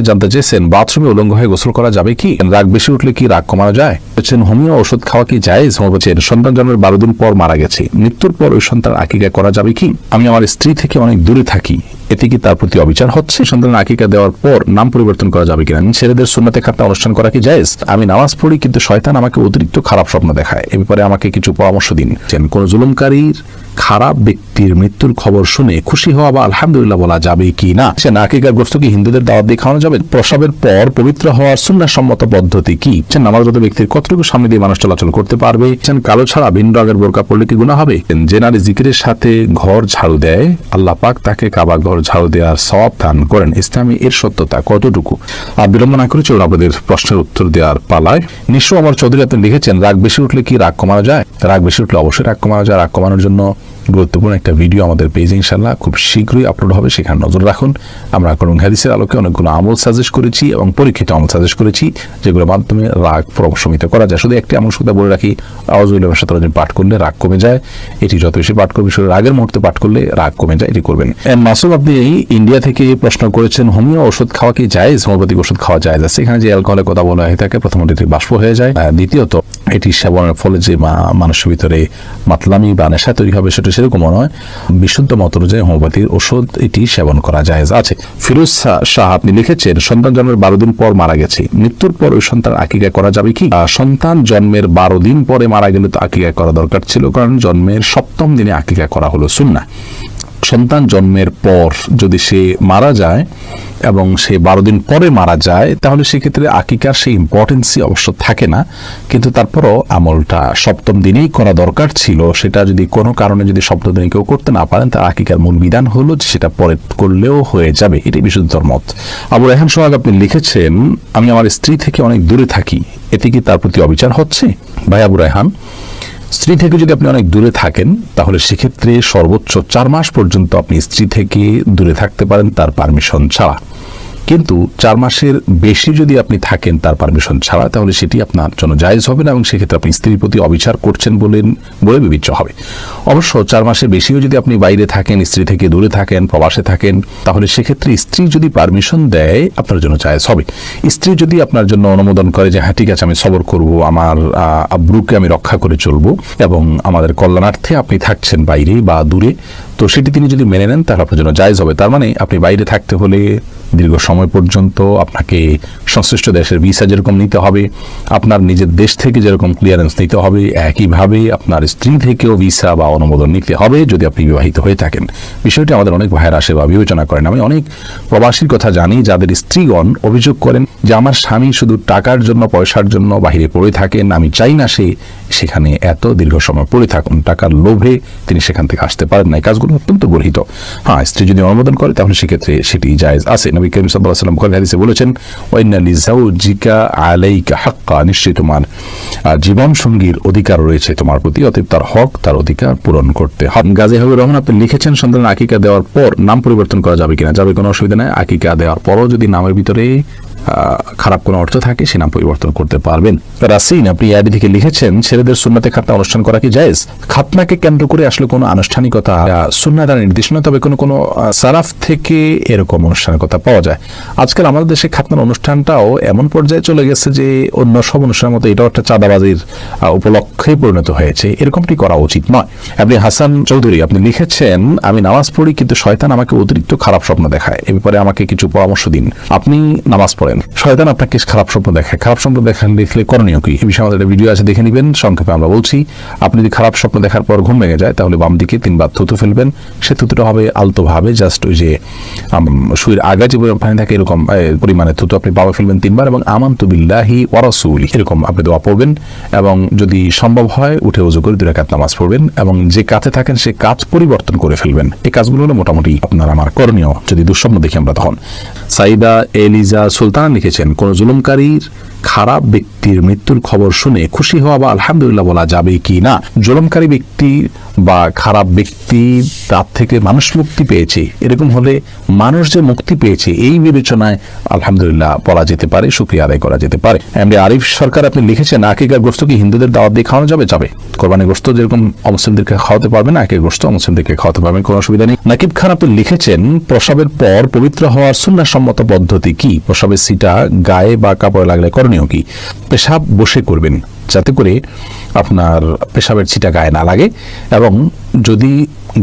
জানতে চেয়েছেন বাথরুমে উলঙ্গ হয়ে গোসল করা যাবে কি? রাগ বেশি উঠলে কি রাগ কমানো যায়? হোমিও ওষুধ খাওয়া কি জায়েজ? সন্তান জন্মের 12 দিন পর মারা গেছে, মৃত্যুর পর ওই সন্তান আকিকা করা যাবে কি? আমি আমার স্ত্রী থেকে অনেক দূরে থাকি, এতে কি তার প্রতি অবিচার হচ্ছে? সন্তানের আকিকা দেওয়ার পর নাম পরিবর্তন করা যাবে কিনা? ছেলেদের সুন্নাতে খাতনা অনুষ্ঠান করা কি জায়েজ? আমি নামাজ পড়ি কিন্তু শয়তান আমাকে অতিরিক্ত খারাপ স্বপ্ন দেখায়, এ ব্যাপারে আমাকে কিছু পরামর্শ দিন। কোন জুলুমকারীর খারাপ ব্যক্তির মৃত্যুর খবর শুনে খুশি হওয়া বা আলহামদুলিল্লাহ বলা যাবে কি না? আকিকার গোশত কি হিন্দুদের দাওয়াত দিয়ে খাওয়ানো যাবে? প্রসবের পর পবিত্র হওয়ার সুন্নাহ সম্মত পদ্ধতি কি? নামাজরত ব্যক্তির কতটুকু সামনে দিয়ে মানুষ চলাচল করতে পারবে? কালো ছাড়া ভিন্ন রঙের বোরকা পড়লে কি গুনাহ হবে? যে নারী জিকিরের সাথে ঘর ঝাড়ু দেয়, আল্লাহ পাক তাকে কাবা ঘর ঝাড়ু দেওয়ার সওয়াব দান করেন, ইসলামী এর সত্যতা কতটুকু? বিলম্ব না করে চলুন আপনাদের প্রশ্নের উত্তর দেওয়ার পালায়। নিঃস্ব আমার চৌধুরী আপনি লিখেছেন, রাগ বেশি উঠলে কি রাগ কমানো যায়? রাগ বেশি উঠলে অবশ্যই রাগ কমানো যায়। রাগ কমানোর জন্য গুরুত্বপূর্ণ একটা ভিডিও আমাদের পেজে ইনশাআল্লাহ খুব শীঘ্রই আপলোড হবে, সেখানে নজর রাখুন। আমরা কোরআন হাদিসের আলোকে অনেকগুলো আমল সাজেস্ট করেছি এবং পরীক্ষিত আমল সাজেস্ট করেছি, যেগুলোর মাধ্যমে রাগ প্রশমিত করা যায়। শুধু একটি আমল সুদা বলে রাখি, আউযুবিল্লাহি মিনাশ শাইতানির রাজিম পাঠ করলে রাগ কমে যায়। এটি যত বেশি পাঠ করবে, রাগের মুহূর্তে পাঠ করলে রাগ কমে যায়, এটি করবেন। মাসুদ আপনি ইন্ডিয়া থেকে প্রশ্ন করেছেন, হোমিও ওষুধ খাওয়া কি জায়েজ? হোমিওপ্যাথিক ওষুধ খাওয়া জায়েজ আছে। এখানে যে অ্যালকোহলের কথা বলা হয়ে থাকে, প্রথমত এটি বাষ্প হয়ে যায়, দ্বিতীয়ত এটি সেবনের ফলে যে মানুষের ভিতরে মাতলামি বা নেশা তৈরি হবে সেটা সেরকম নয়। বিশুদ্ধ মত অনুযায়ী হোমিওপ্যাথির ওষুধ এটি সেবন করা জায়েজ আছে। ফিরোজ শাহ আপনি লিখেছেন, সন্তান জন্মের 12 দিন পর মারা গেছে, মৃত্যুর পর ওই সন্তান আকিকা করা যাবে কি? সন্তান জন্মের 12 দিন পরে মারা গেলে তো আকিকা করা দরকার ছিল, কারণ জন্মের 7ম দিনে আকিকা করা হলো সুন্নাহ। সন্তান জন্মের পর যদি সে মারা যায় এবং সে 12 দিন পরে মারা যায়, তাহলে সেক্ষেত্রে আকিকার সেই ইম্পর্টেন্সই অবশ্য থাকে না, কিন্তু তারপরও আমলটা 7ম দিনেই করা দরকার ছিল। সেটা যদি কোনো কারণে যদি 7ম দিনে কেউ করতে না পারেন, তার আকিকার মূল বিধান হলো যে সেটা পরে করলেও হয়ে যাবে, এটি বিশুদ্ধ মত। আবু রায়হান সোহাগ আপনি লিখেছেন, আমি আমার স্ত্রী থেকে অনেক দূরে থাকি, এতে কি তার প্রতি অবিচার হচ্ছে? ভাই আবু রায়হান, স্ত্রী থেকে যদি আপনি অনেক দূরে থাকেন, তাহলে সেক্ষেত্রে সর্বোচ্চ 4 মাস পর্যন্ত আপনি স্ত্রী থেকে দূরে থাকতে পারেন তার পারমিশন ছাড়া। কিন্তু 4 মাসের বেশি যদি আপনি থাকেন তার পারমিশন ছাড়া, তাহলে সেটি আপনার জন্য জায়েজ হবে না এবং সেক্ষেত্রে আপনি স্ত্রীর প্রতি অবিচার করছেন বলে বিবেচ্য হবে। অবশ্য 4 মাসের বেশিও যদি আপনি বাইরে থাকেন, স্ত্রী থেকে দূরে থাকেন, প্রবাসে থাকেন, তাহলে সেক্ষেত্রে স্ত্রী যদি পারমিশন দেয় আপনার জন্য জায়েজ হবে। স্ত্রী যদি আপনার জন্য অনুমোদন করে যে হ্যাঁ ঠিক আছে আমি সবর করব, আমার আব্রুকে আমি রক্ষা করে চলবো এবং আমাদের কল্যাণার্থে আপনি থাকছেন বাইরে বা দূরে, তো সেটি তিনি যদি মেনে নেন তাহলে আপনার জন্য জায়েজ হবে। তার মানে আপনি বাইরে থাকতে হলে দীর্ঘ সময় পর্যন্ত আপনাকে সংশ্লিষ্ট দেশের ভিসা যেরকম নিতে হবে, আপনার নিজের দেশ থেকে যেরকম ক্লিয়ারেন্স নিতে হবে, একইভাবে আপনার স্ত্রী থেকেও ভিসা বা অনুমোদন নিতে হবে যদি আপনি বিবাহিত হয়ে থাকেন। বিষয়টি আমাদের অনেক ভাইয়ের আসে বা বিবেচনা করেন। আমি অনেক প্রবাসীর কথা জানি যাদের স্ত্রীগণ অভিযোগ করেন যে আমার স্বামী শুধু টাকার জন্য, পয়সার জন্য বাহিরে পড়ে থাকেন, আমি চাই না সে সেখানে এত দীর্ঘ সময় পড়ে থাকুন, টাকার লোভে তিনি সেখান থেকে আসতে পারেন না। এই কাজগুলো অত্যন্ত গর্হিত। হ্যাঁ, স্ত্রী যদি অনুমোদন করে তাহলে সেক্ষেত্রে সেটি জায়েজ আছে। নবী করিম সাল্লাল্লাহু আলাইহি ওয়াসাল্লাম বুখারী হাদিসে বলেছেন, ওয়া ইন্না লিযাওজিকা আলাইকা হাক্কা, নিশ্চয়ই তোমার জীবন সঙ্গীর অধিকার রয়েছে তোমার প্রতি, অতএব তার হক, তার অধিকার পূরণ করতে হবে। গাজী হাবিবুর রহমান আপনি লিখেছেন, সন্তানের আকিকা দেওয়ার পর নাম পরিবর্তন করা যাবে কিনা? যাবে, কোনো অসুবিধা নাই। আকিকা দেওয়ার পরও যদি নামের ভিতরে খারাপ কোনো অর্থ থাকে সে নাম পরিবর্তন করতে পারবেন। রাসিন আপনি আইডি থেকে লিখেছেন, ছেলেদের সুন্নাতে খাতনা অনুষ্ঠান করা কি জায়েজ? খাতনাকে কেন্দ্র করে আসলে কোনো আনুষ্ঠানিকতা সুন্নাহ দ্বারা নির্দিষ্ট নয়, তবে কোনো সারাফ থেকে এরকম অনুষ্ঠানের কথা পাওয়া যায়। আজকাল আমাদের দেশে খাতনার অনুষ্ঠানটাও এমন পর্যায়ে চলে গেছে যে অন্য সব অনুষ্ঠানের মতো এটাও একটা চাঁদাবাজির উপলক্ষে পরিণত হয়েছে। এরকমটি করা উচিত নয়। আপনি হাসান চৌধুরী আপনি লিখেছেন, আমি নামাজ পড়ি কিন্তু শয়তান আমাকে অতিরিক্ত খারাপ স্বপ্ন দেখায়, এ ব্যাপারে আমাকে কিছু পরামর্শ দিন। আপনি নামাজ পড়েন, শয়তান আপনাকে খারাপ স্বপ্ন দেখায়, খারাপ স্বপ্ন দেখলে করণীয় কি? এই বিষয়ে আমাদের একটা ভিডিও আছে, দেখে নেবেন। সংক্ষেপে আমরা বলছি, আপনি যদি খারাপ স্বপ্ন দেখার পর ঘুম ভেঙে যায়, তাহলে বাম দিকে 3 বার থুতু ফেলবেন। সে থুতুটা হবে আলতো ভাবে, জাস্ট ওই যে শুয়ের আগা যে পানি থাকে এরকম পরিমাণে থুতু আপনি পাওয়া ফেলবেন 3 বার এবং আমানতু বিল্লাহি ওয়া রাসূলিহি এরকম আপনি দোয়া পড়বেন এবং যদি সম্ভব হয় উঠে ওযু করে 2 রাকাত নামাজ পড়বেন এবং যে কাজে থাকেন সে কাজ পরিবর্তন করে ফেলবেন। এই কাজগুলো হলো মোটামুটি আপনার আমার করণীয় যদি দুঃস্বপ্ন দেখি আমরা তখন। সাইদা এলিজা সুলতান লিখেছেন, কোন জুলুমকারীর খারাপ ব্যক্তির মৃত্যুর খবর শুনে খুশি হওয়া বা আলহামদুলিল্লাহ বলা যাবে কি না? জুলুমকারী ব্যক্তি বা খারাপ ব্যক্তি তার থেকে মানুষ মুক্তি পেয়েছে, এরকম হলে মানুষ যে মুক্তি পেয়েছে এই বিবেচনায় আলহামদুলিল্লাহ বলা যেতে পারে, শুকরিয়া আদায় করা যেতে পারে। এমনি আরিফ সরকার আপনি লিখেছেন, আকিকার গোশত কি হিন্দুদের দাওয়াত দিয়ে খাওয়ানো যাবে? যাবে। কোরবানির গোশত যেরকম অমুসলিমদেরকে খাওয়াতে পারবেন, আকিকার গোশত অমুসলিমদেরকে খাওয়াতে পারবেন, কোনো অসুবিধা নেই। নাকিব খান আপনি লিখেছেন, প্রসবের পর পবিত্র হওয়ার সুন্নাহসম্মত পদ্ধতি কি? প্রসবের সিটা গায়ে বা কাপড়ে লাগলে করণীয় কি? পেশাব বসে করবেন যাতে করে আপনার পেশাবের ছিটা গায়ে না লাগে, এবং যদি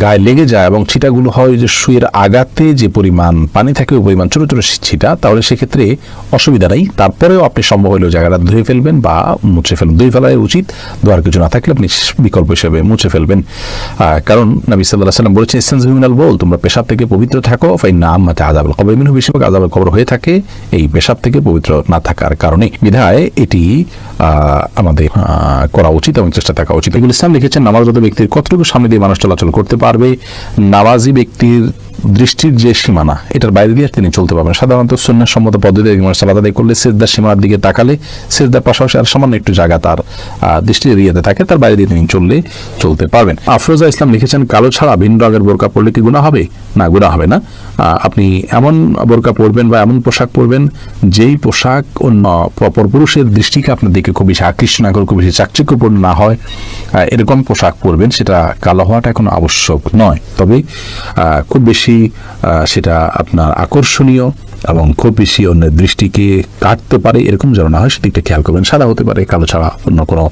গায়ে লেগে যায় এবং ছিটাগুলো হয় যে শুয়ের আগাতে যে পরিমাণ পানি থাকে ওই পরিমাণ ছোট ছোট ছিটা, তাহলে সেক্ষেত্রে অসুবিধা নেই। তারপরেও আপনি সম্ভব হলেও জায়গাটা ধুয়ে ফেলবেন বা মুছে ফেলবেন। ধুয়ে ফেলাই উচিত, ধোয়ার কিছু না থাকলে আপনি বিকল্প হিসেবে মুছে ফেলবেন। কারণ নবী সাল্লাল্লাহু আলাইহি ওয়াসাল্লাম বলেছেন, ইসতানজিহু মিনাল বাউল, তোমরা পেশাব থেকে পবিত্র থাকো, ফাইন্না আম্মাতা আযাবুল কবর মিনহু, বেশিরভাগ আযাবুল কবর হয়ে থাকে এই পেশাব থেকে পবিত্র না থাকার কারণে। বিধায় এটি আমাদের করা উচিত এবং চেষ্টা থাকা উচিত। এগুলো ইসলাম লিখেছেন, নামাজরত ব্যক্তির কতটুকু সামনে দিয়ে মানুষ চলাচল করতে পারবে? নামাজি ব্যক্তির দৃষ্টির যে সীমানা এটার বাইরে দিয়ে তিনি চলতে পারবেন। সাধারণত সুন্নাহসম্মত পদ্ধতি সালাত আদায় করলে সিজদার সীমানার দিকে তাকালে সিজদার পাশাপাশি আর সামান্য একটু জায়গা তার দৃষ্টি এরিয়াতে থাকে, তার বাইরে দিয়ে তিনি চলতে পারবেন। আফরোজা ইসলাম লিখেছেন, কালো ছাড়া ভিন্ন রঙের বোরকা পরলে কি গুনাহ হবে? না, গুনাহ হবে না। আপনি এমন বোরকা পরবেন বা এমন পোশাক পরবেন যেই পোশাক অন্য পুরুষের দৃষ্টিকে আপনার দিকে খুব বেশি আকৃষ্ট না করে, খুব বেশি চাকচিক্যপূর্ণ না হয়, এরকম পোশাক পরবেন। সেটা কালো হওয়াটা এখন আবশ্যক নয়, তবে খুব বেশি সেটা আপনার আকর্ষণীয় এবং খুব বেশি অন্যের দৃষ্টিকে কাটতে পারে এরকম যেন না হয়, সেদিকটা খেয়াল করবেন। সাদা হতে পারে, কালো ছাড়া অন্য কোনো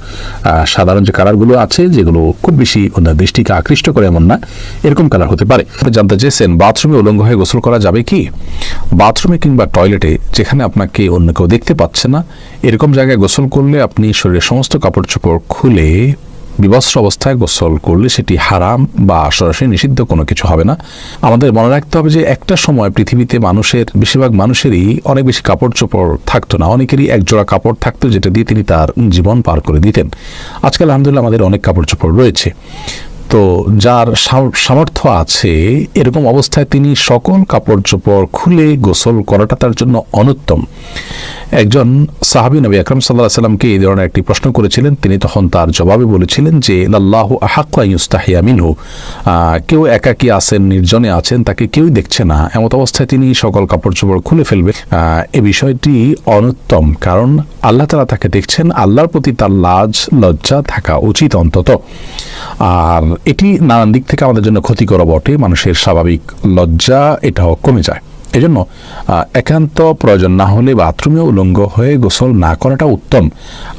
সাধারণ যে কালারগুলো আছে যেগুলো খুব বেশি অন্যের দৃষ্টিকে আকৃষ্ট করে এমন না, এরকম কালার হতে পারে। জানতে চেয়েছেন, বাথরুমে উলঙ্গ হয়ে গোসল করা যাবে কি? বাথরুমে কিংবা টয়লেটে যেখানে আপনাকে অন্য কেউ দেখতে পাচ্ছে না এরকম জায়গায় গোসল করলে আপনি শরীরের সমস্ত কাপড় চোপড় খুলে বিবস্ত্র অবস্থায় গোসল করলে সেটি হারাম বা সরাসরি নিষিদ্ধ কোনো কিছু হবে না। আমাদের মনে রাখতে হবে যে একটা সময় পৃথিবীতে বেশিরভাগ মানুষেরই অনেক বেশি কাপড় চোপড় থাকতো না, অনেকেরই এক জোড়া কাপড় থাকতো যেটা দিয়ে তিনি তার জীবন পার করে দিতেন। আজকাল আলহামদুলিল্লাহ আমাদের অনেক কাপড় চোপড় রয়েছে। তো যার সামর্থ্য আছে এরকম অবস্থায় তিনি সকল কাপড় চোপড় খুলে গোসল করাটা তার জন্য অনুত্তম। একজন সাহাবী নবী আকরাম সাল্লাল্লাহু আলাইহি ওয়াসাল্লামকে এই ধরনের একটি প্রশ্ন করেছিলেন, তিনি তখন তার জবাবে বলেছিলেন যে লাল্লাহু আহাক্কু আন ইউস্তাহিয়া মিনহু, কেউ একাকী আছেন, নির্জনে আছেন, তাকে কেউই দেখছে না, এমত অবস্থায় তিনি সকল কাপড় চোপড় খুলে ফেলবে। এই বিষয়টি অনুত্তম, কারণ আল্লাহ তাআলা তাকে দেখছেন, আল্লাহর প্রতি তার লাজ লজ্জা থাকা উচিত অন্তত। আর এটি নানান দিক থেকে আমাদের জন্য ক্ষতিকর বটে, মানুষের স্বাভাবিক লজ্জা এটাও কমে যায়। এজন্য একান্ত প্রয়োজন না হলে বাথরুমে উলঙ্গ হয়ে গোসল না করাটা উত্তম।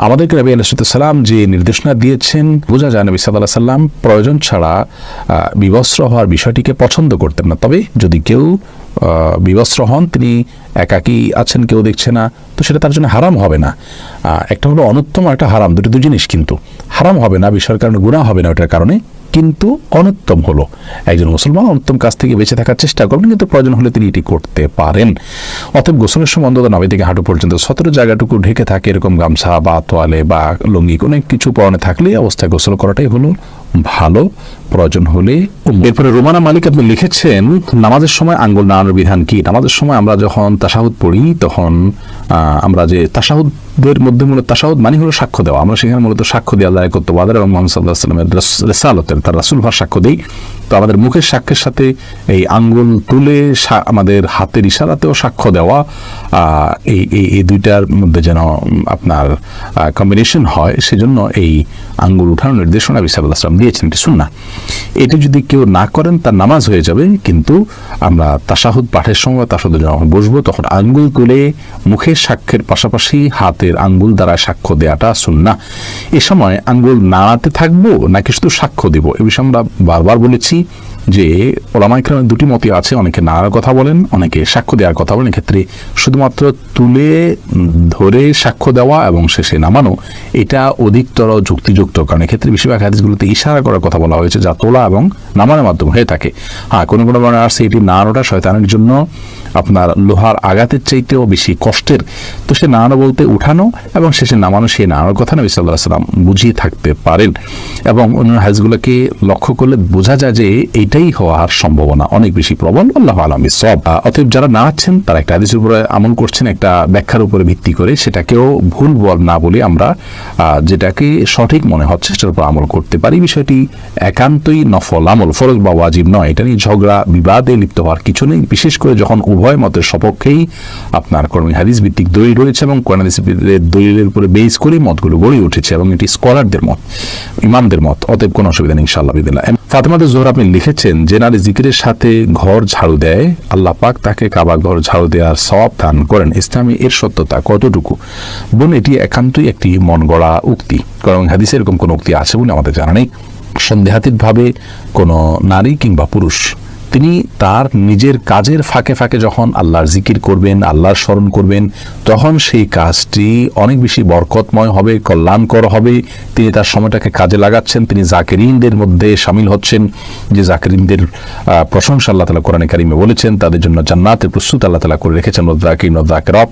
আমাদেরকে নবী আলাইহিস সালাম যে নির্দেশনা দিয়েছেন, বোঝা যায় নবী সাল্লাল্লাহু আলাইহি সাল্লাম প্রয়োজন ছাড়া বিবস্ত্র হওয়ার বিষয়টিকে পছন্দ করতেন না। তবে যদি কেউ বিবস্ত্র হন, তিনি একাকী আছেন, কেউ দেখছে না, তো সেটা তার জন্য হারাম হবে না। একটা হলো অনুত্তম, একটা হারাম, দুটো জিনিস, কিন্তু হারাম হবে না বিষয়ের কারণে, গুনাহ হবে না ওটার কারণে, কিন্তু অনুত্তম হলো একজন মুসলমান অনুত্তম কাজ থেকে বেঁচে থাকার চেষ্টা করবেন, কিন্তু প্রয়োজন হলে তিনি এটি করতে পারেন। অতএব গোসলের সময় অন্তত নাভি থেকে হাঁটু পর্যন্ত সতেরো জায়গাটুকু ঢেকে থাকে এরকম গামছা বা তোয়ালে বা লুঙ্গি কোনো কিছু পরনে থাকলে অবস্থায় গোসল করাটাই হলো ভালো, প্রয়োজন হলে। এরপরে রোমানা মালিক আপনি লিখেছেন, নামাজের সময় আঙ্গুল নাড়ানোর বিধান কি? নামাজের সময় আমরা যখন তাশাহুদ পড়ি তখন আমরা যে তাশাহুদের মধ্যে মূলত তাশাহুদ মানে হলো সাক্ষ্য দেওয়া, আমরা সেখানে মূলত সাক্ষ্য দিয়ে আল্লাহর কর্তব্য এবং মুহাম্মদ সাল্লাল্লাহু আলাইহি ওয়াসাল্লামের রিসালাতের, তার রাসূল হওয়ার সাক্ষ্য দেই। তো আমাদের মুখের সাক্ষ্যের সাথে এই আঙ্গুল তুলে আমাদের হাতের ইশারাতেও সাক্ষ্য দেওয়া, এই দুইটার মধ্যে যেন আপনার কম্বিনেশন হয়, সেজন্য এই আঙ্গুল উঠানোর নির্দেশনা নবী সাল্লাল্লাহু আলাইহি ওয়াসাল্লাম দিয়েছেন। এটি সুন্নাহ। এটি যদি কেউ না করেন তার নামাজ হয়ে যাবে, কিন্তু আমরা তাশাহুদ পাঠের সময় তাশাহুদে যখন বসবো তখন আঙ্গুল তুলে মুখের সাক্ষ্যের পাশাপাশি হাতের আঙ্গুল দ্বারা সাক্ষ্য দেওয়াটা সুন্নাহ। এ সময় আঙ্গুল নাড়াতে থাকবো নাকি শুধু সাক্ষ্য দেব, এ বিষয়ে আমরা বারবার বলেছি যে ওলামায়ে কেরামের দুটি মতই আছে, অনেকে নাড়ার কথা বলেন, অনেকে সাক্ষ্য দেওয়ার কথা বলেন। এক্ষেত্রে শুধুমাত্র তুলে ধরে সাক্ষ্য দেওয়া এবং শেষে নামানো এটা অধিকতর যুক্তিযুক্ত, কারণ এক্ষেত্রে বেশিরভাগ হাদিসগুলোতে ইশারা করার কথা বলা হয়েছে যা তোলা এবং নামানোর মাধ্যমে হয়ে থাকে। কোনো বর্ণনা আছে এটি নাড়ানোটা শয়তানের জন্য আপনার লোহার আঘাতের চাইতেও বেশি কষ্টের, তো সে নামানো বলতে উঠানো এবং শেষে নামানো, সেই নামানোর কথা নবী সাল্লাল্লাহু আলাইহি ওয়াসাল্লাম বুঝিয়ে থাকতে পারেন। এবং অন্যান্য হাদিসগুলোকে লক্ষ্য করলে বোঝা যায় যে এইটাই হওয়ার সম্ভাবনা অনেক বেশি প্রবল। আল্লাহু আ'লাম বিসওয়াব। অতএব যারা নামাচ্ছেন তারা একটা হাদিসের উপরে আমল করছেন, একটা ব্যাখ্যার উপরে ভিত্তি করে, সেটাকেও ভুল বল না বলে আমরা যেটাকে সঠিক মনে হচ্ছে সেটার উপর আমল করতে পারি। বিষয়টি একান্তই নফল আমল, ফরজ বা ওয়াজিব নয়। এটা নিয়ে ঝগড়া বিবাদে লিপ্ত হওয়ার কিছু নেই, বিশেষ করে যখন উভয় মতের সপক্ষেই আপনার কর্মী হাদিস ভিত্তিক দলিল রয়েছে এবং কোরআন হাদিসের দলিলের উপরে বেস করে মতগুলো গড়ে উঠেছে এবং এটি স্কলারদের মত, ইমামদের মত। অতএব কোনো অসুবিধা নেই ইনশাআল্লাহ বিদিল্লাহ। ফাতেমাতুজ জোহরা আপনি লিখেছেন, যে নারী জিকিরের সাথে ঘর ঝাড়ু দেয় আল্লাহ পাক তাকে কাবা ঘর ঝাড়ু দেওয়ার সওয়াব দান করেন। ইসলামে এর সত্যতা কতটুকু? বোন, এটি একান্তই একটি মন গড়া উক্তি, কারণ হাদিসে এরকম কোনো উক্তি আছে বলে আমাদের জানা নেই। সন্দেহাতীতভাবে কোনো নারী কিংবা পুরুষ তিনি তার নিজের কাজের ফাঁকে ফাঁকে যখন আল্লাহর জিকির করবেন, আল্লাহর স্মরণ করবেন, তখন সেই কাজটি অনেক বেশি বরকতময় হবে, কল্যাণকর হবে। তিনি তার সময়টাকে কাজে লাগাচ্ছেন, তিনি জাকিরিনদের মধ্যে শামিল হচ্ছেন, যে জাকিরিনদের প্রশংসা আল্লাহ তাআলা কোরআনে কারিমে বলেছেন, তাদের জন্য জান্নাতের প্রস্তুত আল্লাহ তাআলা করে রেখেছেন। ওয়াযাকিরিন ওয়াযাকিরাত,